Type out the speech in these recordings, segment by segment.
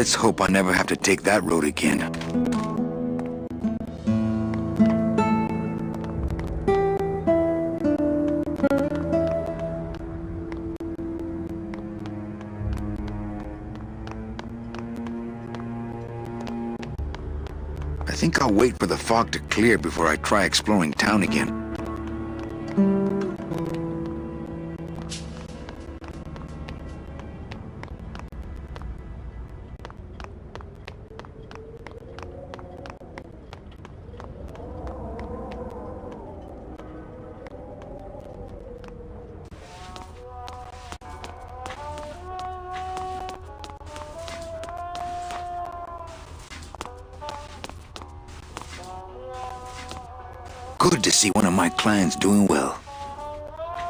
Let's hope I never have to take that road again. I think I'll wait for the fog to clear before I try exploring town again. Good to see one of my clients doing well.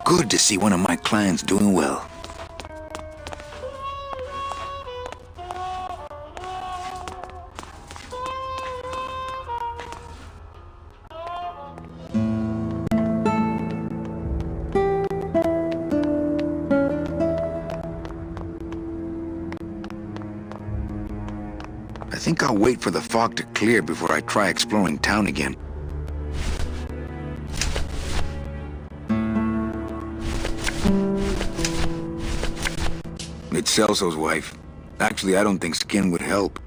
Good to see one of my clients doing well. I think I'll wait for the fog to clear before I try exploring town again. It's Celso's wife. Actually, I don't think skin would help.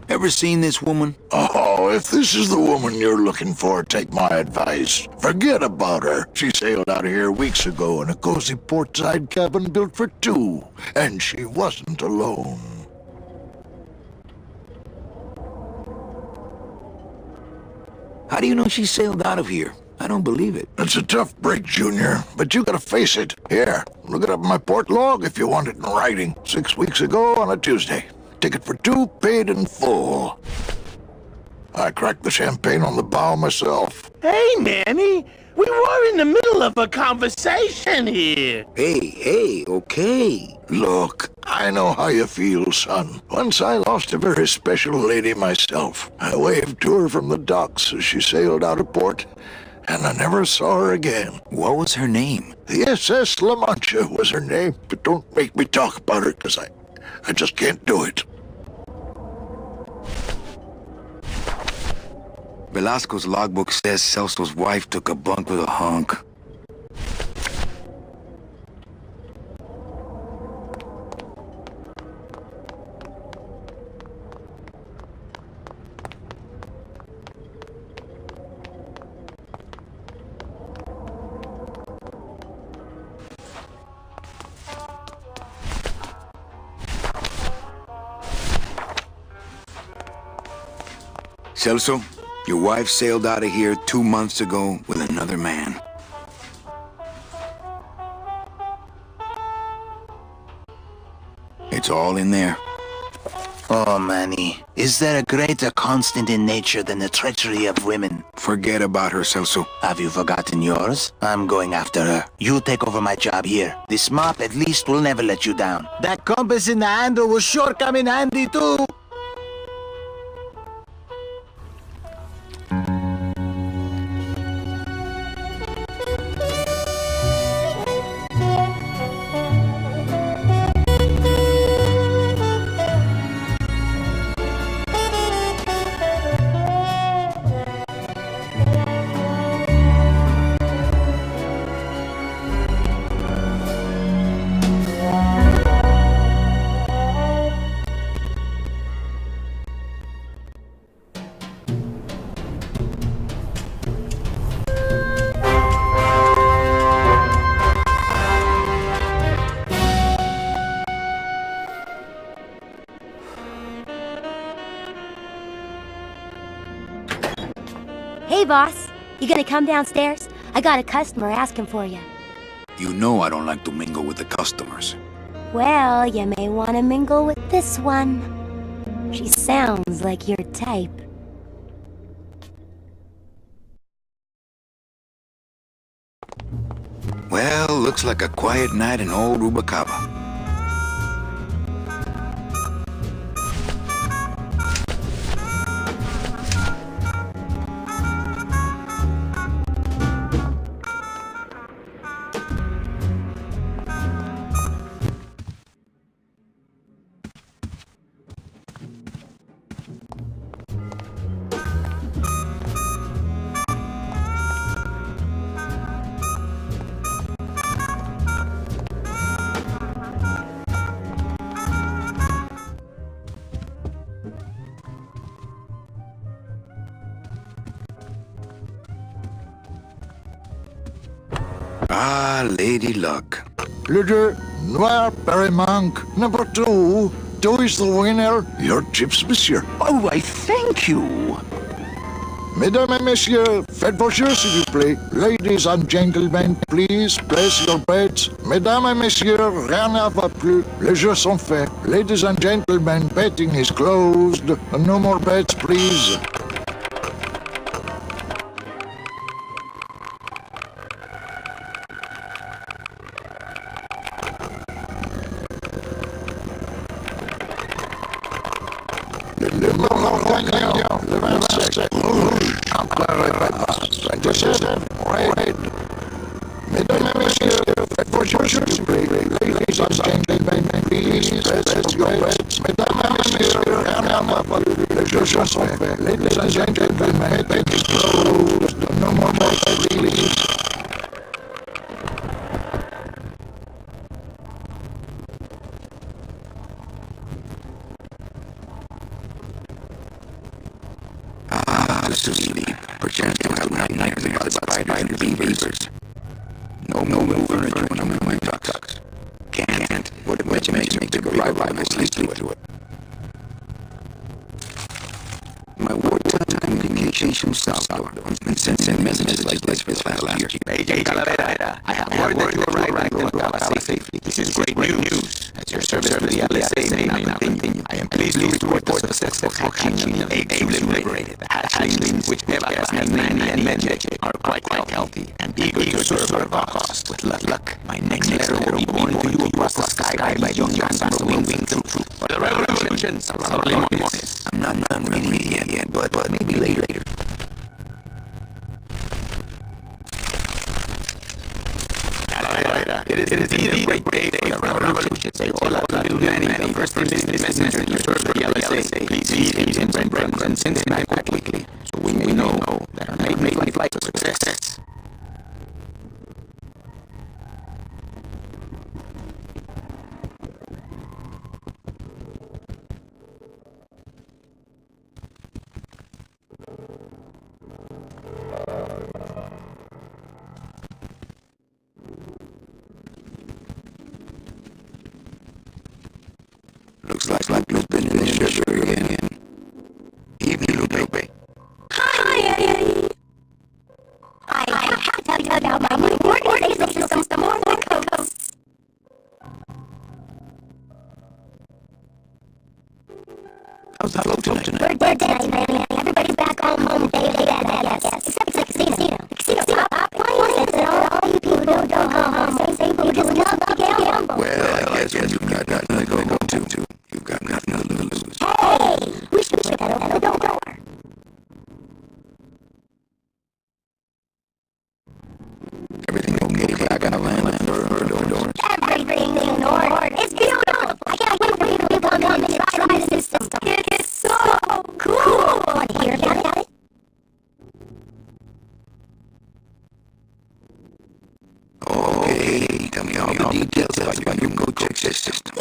Ever seen this woman? Oh, if this is the woman you're looking for, take my advice. Forget about her. She sailed out of here weeks ago in a cozy portside cabin built for two, and she wasn't alone. How do you know she sailed out of here? I don't believe it. It's a tough break, Junior, but you gotta face it. Here, look it up in my port log if you want it in writing. 6 weeks ago on a Tuesday. Ticket for two, paid in full. I cracked the champagne on the bow myself. Hey, Manny! We were in the middle of a conversation here. Hey, okay. Look, I know how you feel, son. Once I lost a very special lady myself. I waved to her from the docks as she sailed out of port, and I never saw her again. What was her name? The SS La Mancha was her name, but don't make me talk about her, because I just can't do it. Velasco's logbook says Celso's wife took a bunk with a hunk. Celso, your wife sailed out of here 2 months ago with another man. It's all in there. Oh, Manny, is there a greater constant in nature than the treachery of women? Forget about her, Celso. Have you forgotten yours? I'm going after her. You take over my job here. This mop at least will never let you down. That compass in the handle will sure come in handy too. Hey, boss. You gonna come downstairs? I got a customer asking for you. You know I don't like to mingle with the customers. Well, you may want to mingle with this one. She sounds like your type. Looks like a quiet night in old Rubacaba. Ah, Lady Luck. Le jeu Noir Perrimanque number 2. 2 is the winner. Your chips, monsieur. Oh, I thank you. Mesdames et messieurs, faites vos jeux s'il vous plaît. Ladies and gentlemen, please place your bets. Mesdames et messieurs, rien ne va plus. Les jeux sont faits. Ladies and gentlemen, betting is closed. No more bets, please. Le moment gagnant, le 27 rouge, encore et pas, 27 red. Mesdames et messieurs, faites vos jeux s'il vous plaît. Ladies and gentlemen, please, place your bets. Mesdames et messieurs, rien ne va pas plus. Les jeux sont faits. Ladies and gentlemen, betting is closed. No more bets, please. To sleep, perchance to have nightmares about spiders and beavers. No furniture when I'm in my tux. Can't. What makes me bigger ride my sleep to it. My wartime communication software has been sending messages like this for the last year. Hey, Calavera, I have word that you arrived in Rubacaba safely. This is great news. As your service to the LSA may not continue, I am pleased to report the successful hatching of eggs you liberated. The hatchlings, which Eva has named Nanny and Menjek, are quite healthy and eager to serve our cause. With luck, my next letter will be born to you across the sky by young Ambassador Wing Troop. For the revolution, Salvador Limones. I'm not done reading it yet, but maybe later. It is indeed a great day for the revolution. Say hola to new Nanny, the first messenger to serve the LSA. Please feed him some bread and send him back quickly, so we may know that our maiden flight was a success. Looks like Blue's been in the sugar again. Evening, Lupe. Hi, Eddie. I have to tell you about my new organization system on the coast. How's the float tonight? We're dead, man. Everybody's back home day, yes. Except for the casino. The casino stop playing, and all you people don't go home. Say we just love to gamble. Well, I guess you've got nothing to go to. You've got nothing to lose. Hey, we should put that over the door. Everything okay back on the land or Everything in order. It's beautiful. I can't wait for you to come in and try the system. It is so cool. Want to hear about it? Okay, tell me all the details about your go-check system.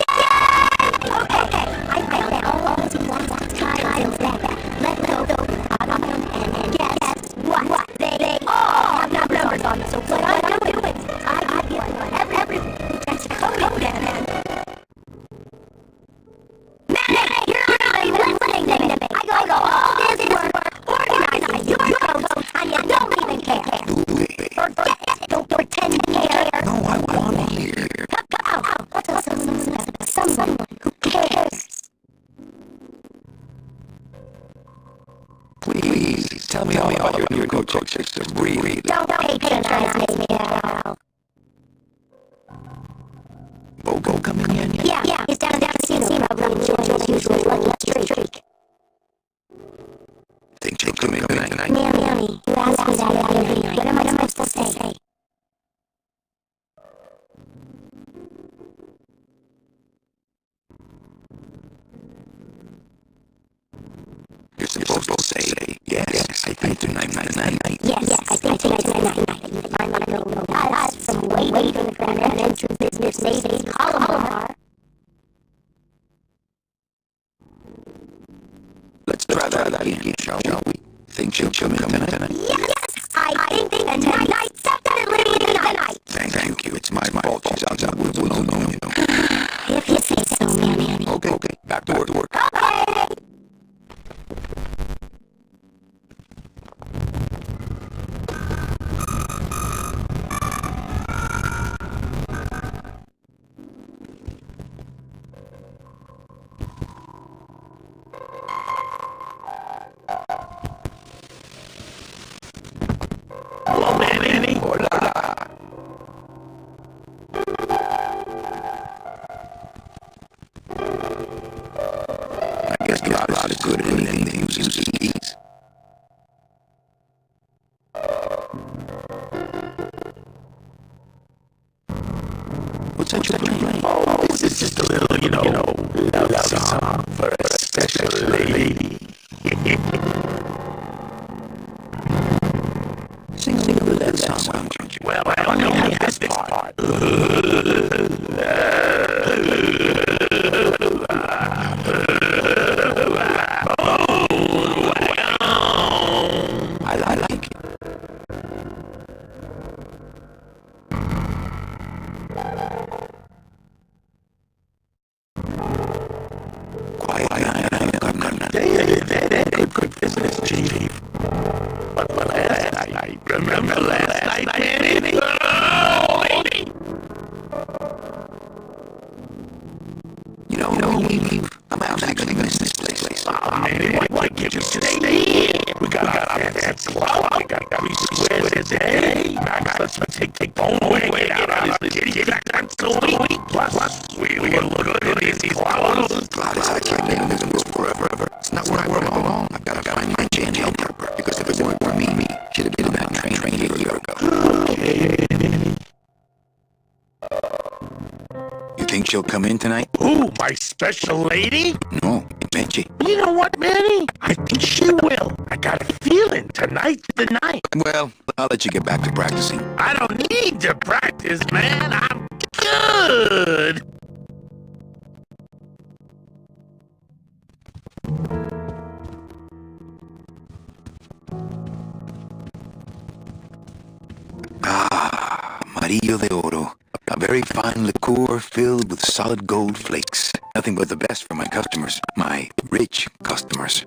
Okay. I found out all the black tiles that let go and guess what? They all have numbers on them. So what I do is I get every code in them. Man, you're not even listening to me. I go all this work, organize your codes, and you don't even care. Forget it. Don't pretend to care. No, I want to hear. Someone who cares. Please, tell me all about your go-check system. Really. Don't patronize me now. usually lucky streak. Think she'll come in tonight? Manny, you asked me that the other night. What am I supposed to say? You're supposed to say, yes, I think tonight. Yes, I think tonight. I'm not going to know us from way to the grand entrance to business savings column. Let's try that again, shall we? Think she'll come in tonight? Yes, I think tonight. Definitely tonight. Thank you. It's my fault. She's out of the woods alone, you know. If you say so, Manny. Okay. Back to work. Okay. Hello, Manny. Hola. I guess Gladys is good at anything that uses keys. What's that you're playing? Oh, this is just a little, love song for a special lady. Sing a little of that song, why don't you? Well, I only have this part. I like it. Quiet, Good business, Chief. But last night, remember last night, Manny? Oh, lady! I'm actually missing this place. Oh, Manny, why can't you just stay here? We got our fancy club. We got 3 squares a day. Max, let's take phone away out of this kitty that's so weak. Plus, we look good in these clothes. Gladys, I can't live in this forever. It's not where I belong. I've got to find my Jan helper. Because if it weren't for me, she'd have been in that train a year ago. You think she'll come in tonight? Who, my special lady? No, Benji. You know what, Manny? I think she will. I got a feeling tonight's the night. Well, I'll let you get back to practicing. I don't need to practice, man. I'm good. Amarillo de Oro. A very fine liqueur filled with solid gold flakes. Nothing but the best for my customers. My rich customers.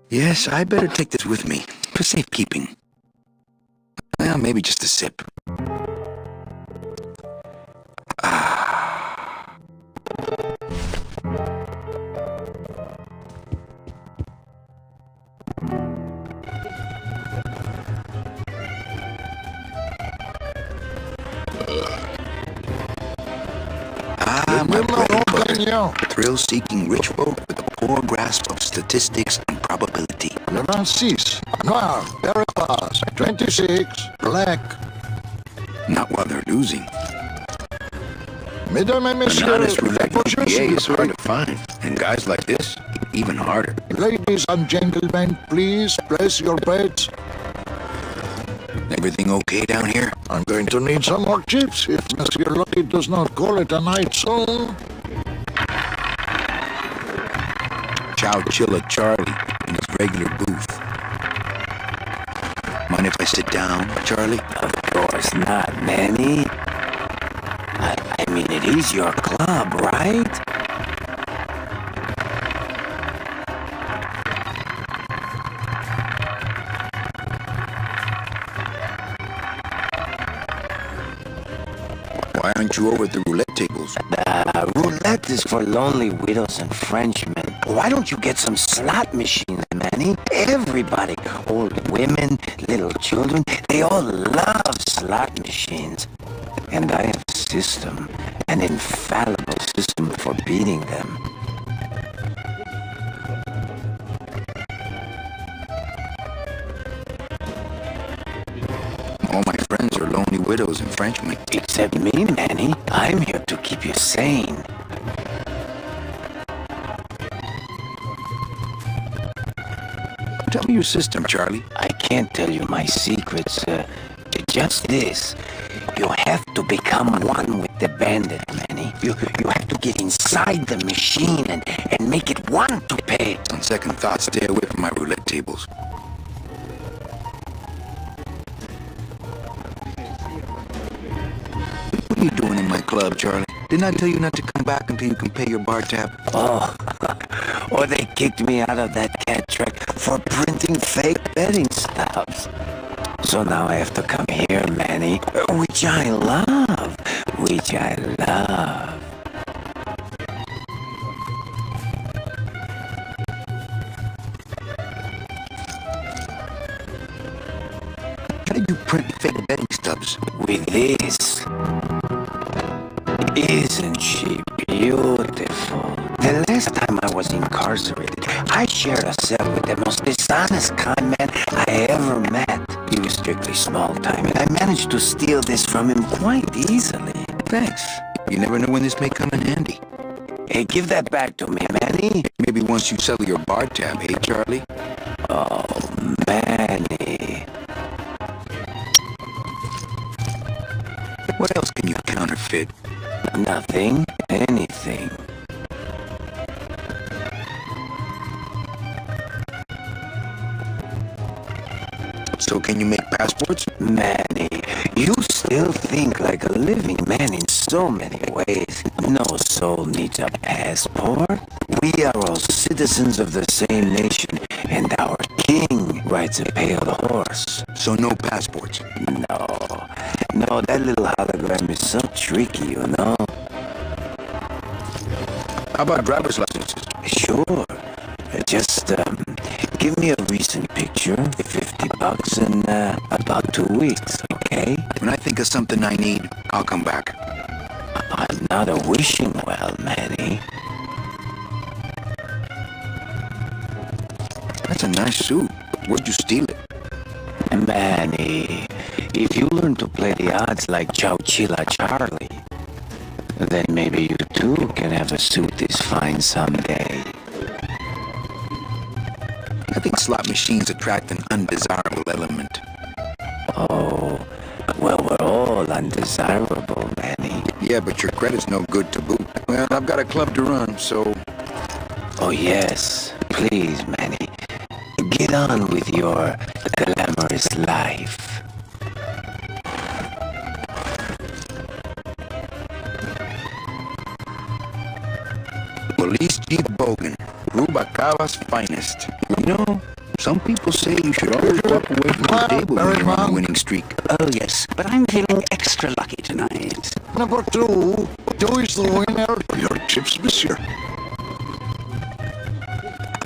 Yes, I better take this with me. For safekeeping. Well, maybe just a sip. My bread and butter. Thrill-seeking rich folk with a poor grasp of statistics and probability. Le 26, noir, Veritas, 26, black. Not while they're losing. Mesdames et An messieurs, honest roulette bonjour, PA is s'il vous hard plaît. to find, and guys like this, even harder. Ladies and gentlemen, please place your bets. Everything okay down here? I'm going to need some more chips if Monsieur Lucky does not call it a night soon. Chow Chilla Charlie in his regular booth. Mind if I sit down, Charlie? Of course not, Manny. I mean, it is your club, right? Why aren't you over at the roulette tables? Roulette is for lonely widows and Frenchmen. Why don't you get some slot machines, Manny? Everybody, old women, little children, they all love slot machines. And I have a system, an infallible system for beating them. friends are lonely widows and Frenchmen. Except me, Manny. I'm here to keep you sane. Tell me your system, Charlie. I can't tell you my secrets. Just this. You have to become one with the bandit, Manny. You have to get inside the machine and make it want to pay. On second thought, stay away from my roulette tables. What are you doing in my club, Charlie? Didn't I tell you not to come back until you can pay your bar tab? Oh, or they kicked me out of that cat track for printing fake betting stubs. So now I have to come here, Manny, which I love, which I love. How did you print fake betting stubs? With this. Isn't she beautiful? The last time I was incarcerated, I shared a cell with the most dishonest con man I ever met. He was strictly small time, and I managed to steal this from him quite easily. Thanks. You never know when this may come in handy. Hey, give that back to me, Manny. Maybe once you sell your bar tab, hey, Charlie? Oh, Manny. What else can you counterfeit? Nothing. Anything. So can you make passports? Manny, you still think like a living man in so many ways. No soul needs a passport. We are all citizens of the same nation, and our king rides a pale horse. So no passports? No, that little hologram is so tricky, you know. How about driver's licenses? Sure. Just, give me a recent picture, $50 in, about 2 weeks, okay? When I think of something I need, I'll come back. I'm not a wishing well, Manny. That's a nice suit. Where'd you steal it? Manny, if you learn to play the odds like Chowchilla Charlie, then maybe you too can have a suit this fine someday. I think slot machines attract an undesirable element. Oh, well, we're all undesirable, Manny. Yeah, but your credit's no good to boot. Well, I've got a club to run, so... Oh, yes. Please, Manny. Get on with your glamorous life. Police Chief Bogan, Rubacava's finest. You know, some people say you should always walk away from the table when you're on a winning streak. Oh, yes, but I'm feeling extra lucky tonight. Number two. Two is the winner. Your chips, monsieur.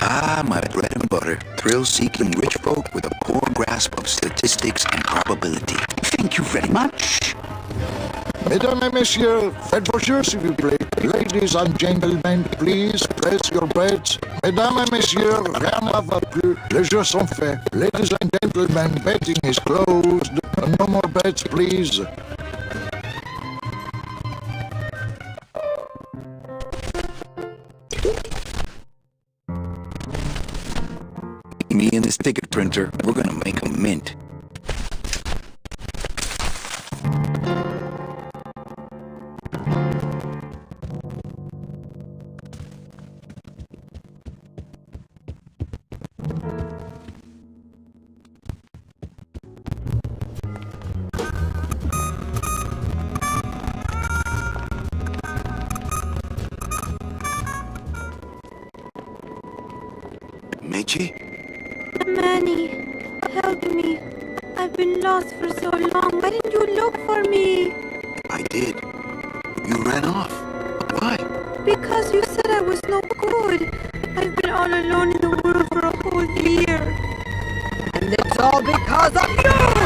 Ah, my bread and butter. Thrill-seeking rich folk with a poor grasp of statistics and probability. Thank you very much. Mesdames et messieurs, faites vos jeux, s'il vous plaît. Ladies and gentlemen, please place your bets. Mesdames et messieurs, rien ne va plus. Les jeux sont faits. Ladies and gentlemen, betting is closed. No more bets, please. Me and this ticket printer, we're gonna make a mint. Meche? Manny, help me. I've been lost for so long. Why didn't you look for me? I did. You ran off. Why? Because you said I was no good. I've been all alone in the world for a whole year. And it's all because of you!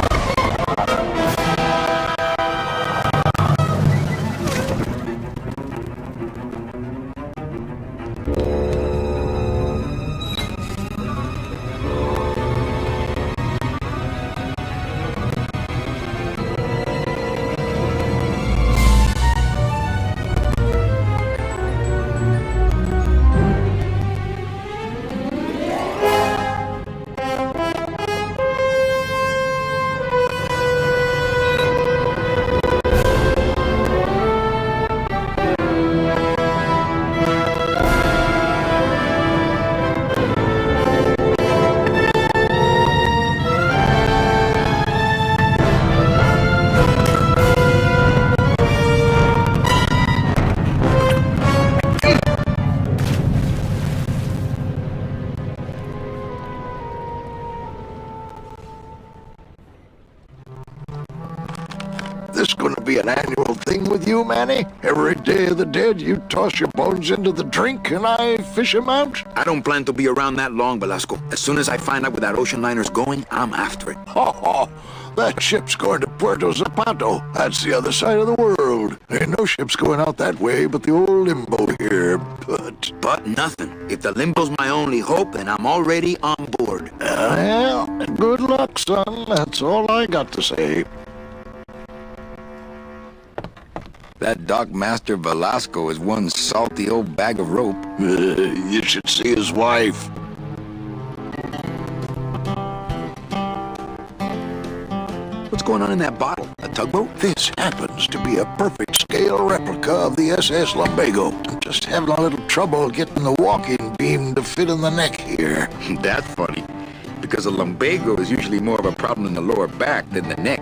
this gonna be an annual thing with you, Manny? Every Day of the Dead, you toss your bones into the drink and I fish 'em out? I don't plan to be around that long, Velasco. As soon as I find out where that ocean liner's going, I'm after it. Oh, that ship's going to Puerto Zapato. That's the other side of the world. Ain't no ships going out that way but the old Limbo here, But nothing. If the Limbo's my only hope, then I'm already on board. Well, good luck, son. That's all I got to say. That Dockmaster Velasco is one salty old bag of rope. You should see his wife. What's going on in that bottle? A tugboat? This happens to be a perfect scale replica of the SS Lumbago. I'm just having a little trouble getting the walking beam to fit in the neck here. That's funny. Because a lumbago is usually more of a problem in the lower back than the neck.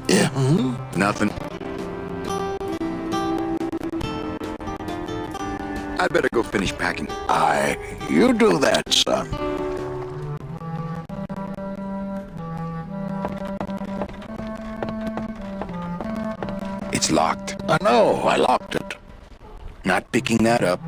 Yeah, Nothing. I'd better go finish packing. Aye, you do that, son. It's locked. I know, I locked it. Not picking that up.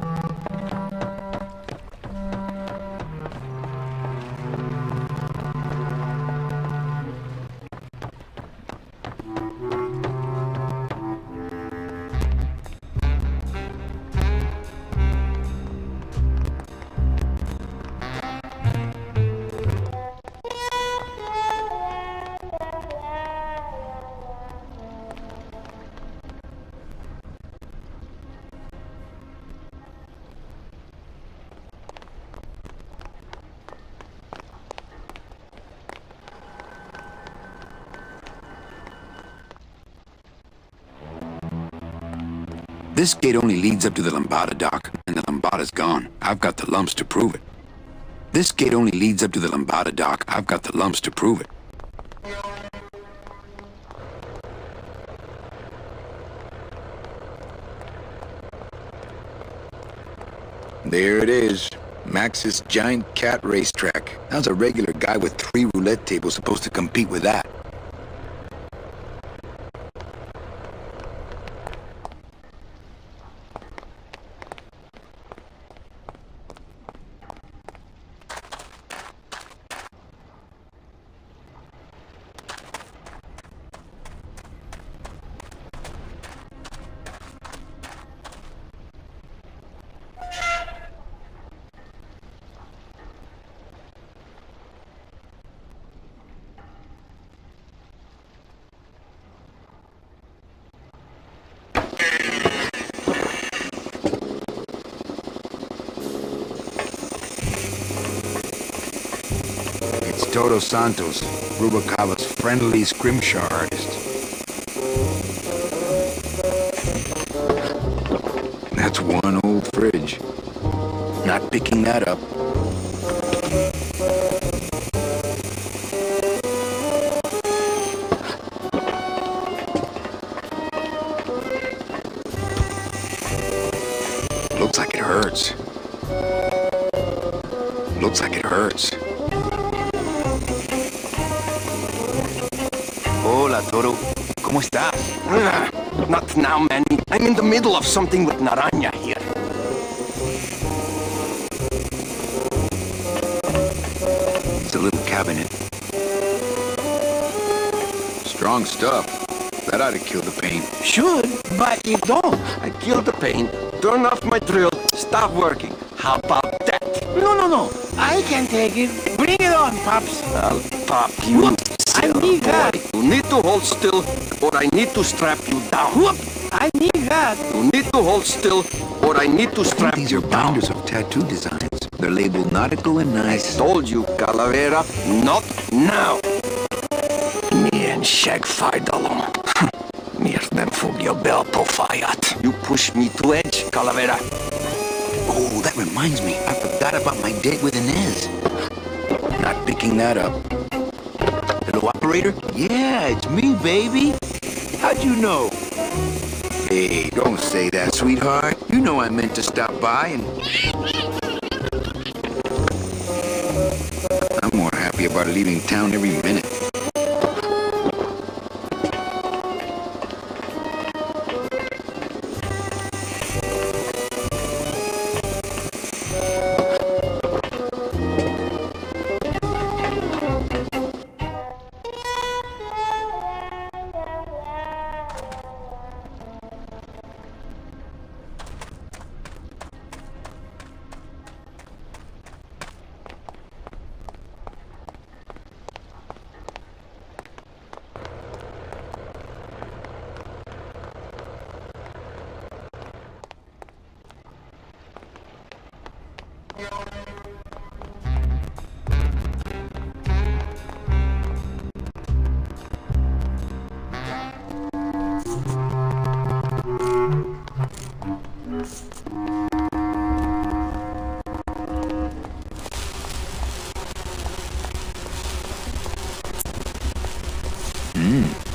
This gate only leads up to the Lambada dock, and the Lambada's gone. I've got the lumps to prove it. This gate only leads up to the Lambada dock. I've got the lumps to prove it. There it is. Max's giant cat racetrack. How's a regular guy with 3 roulette tables supposed to compete with that? Toto Santos, Rubalcaba's friendly scrimshaw artist. That's one old fridge. Not picking that up. Looks like it hurts. Looks like it hurts. Hola, Toro. ¿Cómo estás? Not now, Manny. I'm in the middle of something with Naranja here. It's a little cabinet. Strong stuff. That ought to kill the pain. Should, but it don't. I kill the pain, turn off my drill, stop working. How about that? No. I can take it. Bring it on, Pops. I'll pop you. Whoop. I need that. You need to hold still, or I need to strap you down. Whoop. I need that. You need to hold still, or I need to strap These you are down. binders of tattoo designs. They're labeled nautical and nice. Told you, Calavera, not now. Me and Shag fight along. Meer than Fulvio Bell Pofayat. You push me to edge, Calavera. Oh, that reminds me. I forgot about my date with Inez. Not picking that up. Hello, operator? Yeah, it's me, baby. How'd you know? Hey, don't say that, sweetheart. You know I meant to stop by and... I'm more happy about leaving town every minute.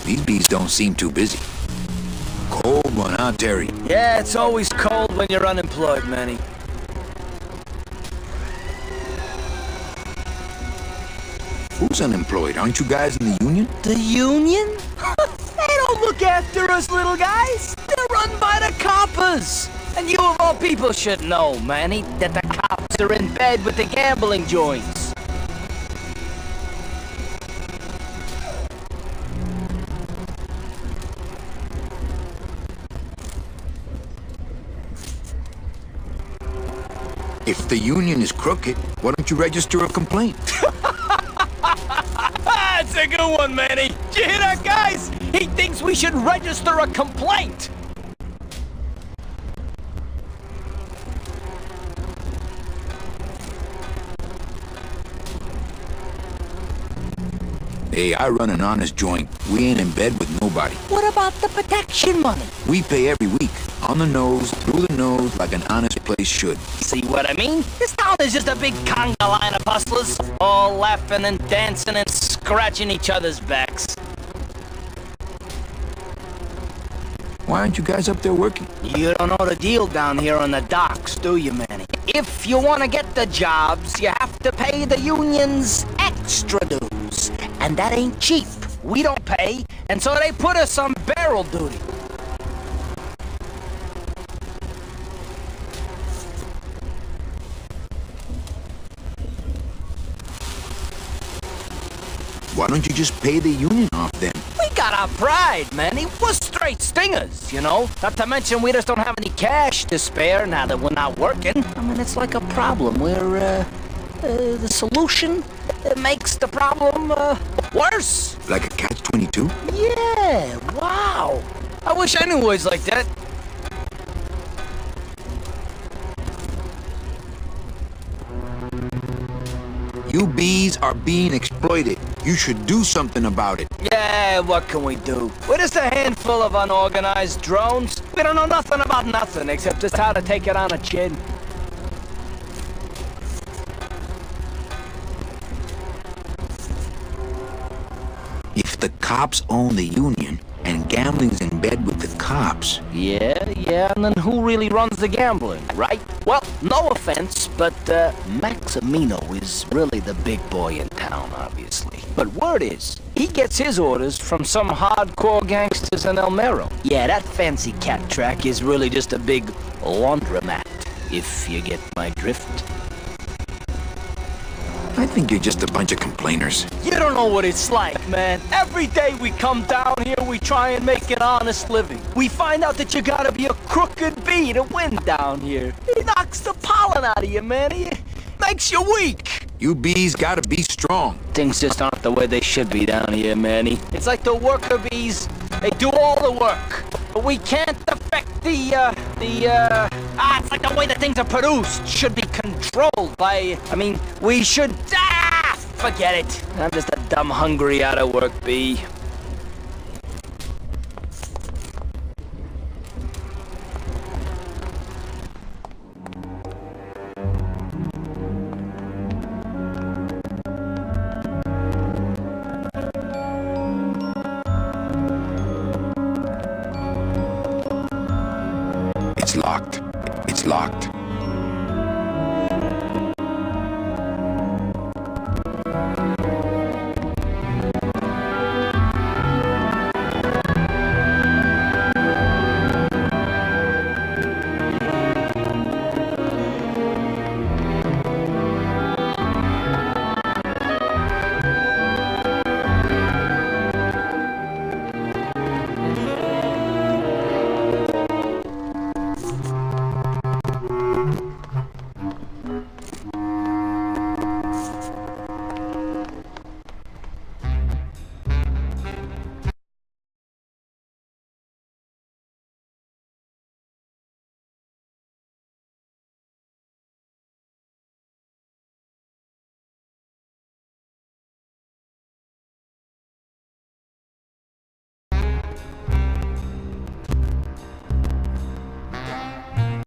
These bees don't seem too busy. Cold one, huh, Terry? Yeah, it's always cold when you're unemployed, Manny. Who's unemployed? Aren't you guys in the union? The union? They don't look after us little guys. They're run by the coppers. And you of all people should know, Manny, that the cops are in bed with the gambling joints. If the union is crooked, why don't you register a complaint? That's a good one, Manny. Did you hear that, guys? He thinks we should register a complaint. Hey, I run an honest joint. We ain't in bed with nobody. What about the protection money? We pay every week. On the nose, through the nose, like an honest place should. See what I mean? This town is just a big conga line of hustlers, all laughing and dancing and scratching each other's backs. Why aren't you guys up there working? You don't know the deal down here on the docks, do you, Manny? If you want to get the jobs, you have to pay the unions extra dues. And that ain't cheap. We don't pay, and so they put us on barrel duty. Why don't you just pay the union off then? We got our pride, Manny. We're straight stingers, you know? Not to mention we just don't have any cash to spare now that we're not working. I mean, it's like a problem where, the solution makes the problem, worse. Like a catch-22? Yeah, wow. I wish I knew words like that. You bees are being exploited. You should do something about it. Yeah, what can we do? We're just a handful of unorganized drones. We don't know nothing about nothing except just how to take it on the chin. If the cops own the union and gambling's in bed with the cops... Yeah, and then who really runs the gambling, right? Well, no offense, but Maximino is really the big boy in town, obviously. But word is, he gets his orders from some hardcore gangsters in El Mero. Yeah, that fancy cat track is really just a big laundromat, if you get my drift. I think you're just a bunch of complainers. You don't know what it's like, man. Every day we come down here, we try and make an honest living. We find out that you gotta be a crooked bee to win down here. He knocks the pollen out of you, man. He makes you weak. You bees gotta be strong. Things just aren't the way they should be down here, Manny. It's like the worker bees, they do all the work. But we can't affect it's like the way that things are produced should be controlled by, we should, forget it. I'm just a dumb, hungry, out-of-work bee. It's locked. It's locked.